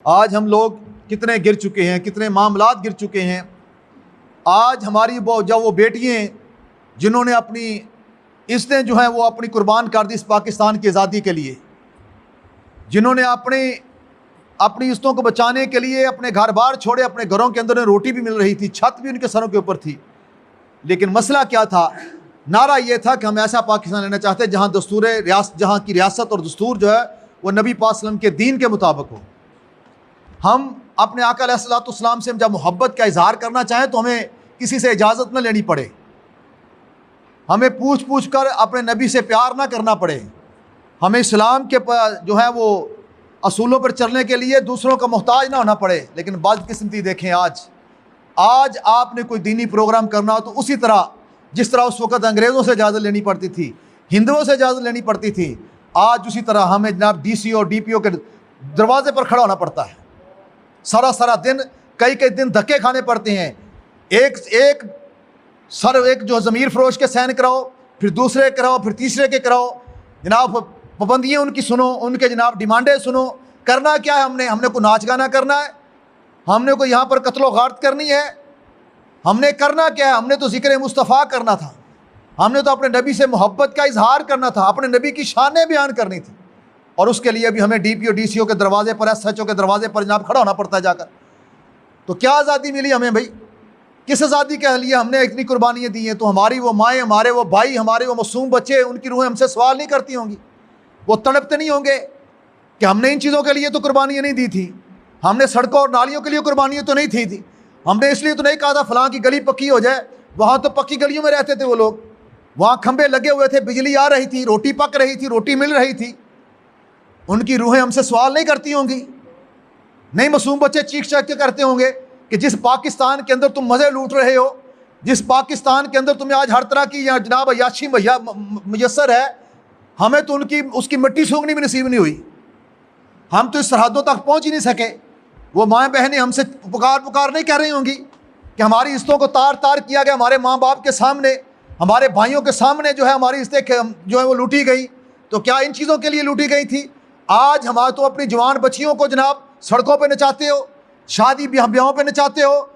आज हम लोग कितने गिर चुके हैं, कितने मामलात गिर चुके हैं। आज हमारी वो बेटियाँ जिन्होंने अपनी इसने जो है वो अपनी कुर्बान कर दी इस पाकिस्तान की आज़ादी के लिए, जिन्होंने अपनी इज्जतों को बचाने के लिए अपने घर बार छोड़े, अपने घरों के अंदर रोटी भी मिल रही थी, छत भी उनके सरों के ऊपर थी। लेकिन मसला क्या था? नारा ये था कि हम ऐसा पाकिस्तान लेना चाहते हैं जहाँ की रियासत और दस्तूर जो है वो नबी पाक सल्लल्लाहु अलैहि वसल्लम के दीन के मुताबिक हो। हम अपने आका अलैहिस्सलाम से जब मोहब्बत का इजहार करना चाहें तो हमें किसी से इजाज़त न लेनी पड़े, हमें पूछ पूछ कर अपने नबी से प्यार ना करना पड़े, हमें इस्लाम के जो है वो असूलों पर चलने के लिए दूसरों का मोहताज ना होना पड़े। लेकिन बदकिस्मती देखें, आज आपने कोई दीनी प्रोग्राम करना हो तो उसी तरह जिस तरह उस वक़्त अंग्रेज़ों से इजाज़त लेनी पड़ती थी, हिंदुओं से इजाज़त लेनी पड़ती थी, आज उसी तरह हमें जनाब DC और DPO के दरवाजे पर खड़ा होना पड़ता है। सारा दिन कई दिन धक्के खाने पड़ते हैं। एक जो ज़मीर फरोश के सैन कराओ, फिर दूसरे कराओ, फिर तीसरे के कराओ, जनाब पाबंदियाँ उनकी सुनो, उनके जनाब डिमांडें सुनो। करना क्या है? हमने को नाच गाना करना है, हमने को यहाँ पर कत्लो गारत करनी है, हमने करना क्या है? हमने तो ज़िक्र मुस्तफ़ा करना था, हमने तो अपने नबी से मोहब्बत का इजहार करना था, अपने नबी की शानें बयान करनी थी। और उसके लिए भी हमें DPO DCO के दरवाजे पर, SHO के दरवाजे पर जनाब खड़ा होना पड़ता है जाकर। तो क्या आज़ादी मिली हमें भाई? किस आज़ादी के लिए हमने इतनी कुर्बानियाँ दी हैं? तो हमारी वो माएँ, हमारे वो भाई, हमारे वो मासूम बच्चे, उनकी रूहें हमसे सवाल नहीं करती होंगी? वो तड़पते नहीं होंगे कि हमने इन चीज़ों के लिए तो कुर्बानियाँ नहीं दी थी, हमने सड़कों और नालियों के लिए कुर्बानियाँ तो नहीं थी हमने इसलिए तो नहीं कहा था फलां की गली पक्की हो जाए। वहाँ तो पक्की गलियों में रहते थे वो लोग, वहाँ खंबे लगे हुए थे, बिजली आ रही थी, रोटी पक रही थी, रोटी मिल रही थी। उनकी रूहें हमसे सवाल नहीं करती होंगी? नहीं, मासूम बच्चे चीख चीख के करते होंगे कि जिस पाकिस्तान के अंदर तुम मज़े लूट रहे हो, जिस पाकिस्तान के अंदर तुम्हें आज हर तरह की या जनाब अय्याशी मुयस्सर है, हमें तो उसकी मिट्टी सूंघनी भी नसीब नहीं हुई, हम तो इस सरहदों तक पहुँच ही नहीं सके। वो माएँ बहनें हमसे पुकार नहीं कह रही होंगी कि हमारी इज्जतों को तार तार किया गया, हमारे माँ बाप के सामने, हमारे भाइयों के सामने जो है हमारी इज्जतें जो है वो लूटी गई। तो क्या इन चीज़ों के लिए लूटी गई थी? आज हमारे तो अपनी जवान बच्चियों को जनाब सड़कों पे नचाते हो, शादी ब्याहों पे नचाते हो,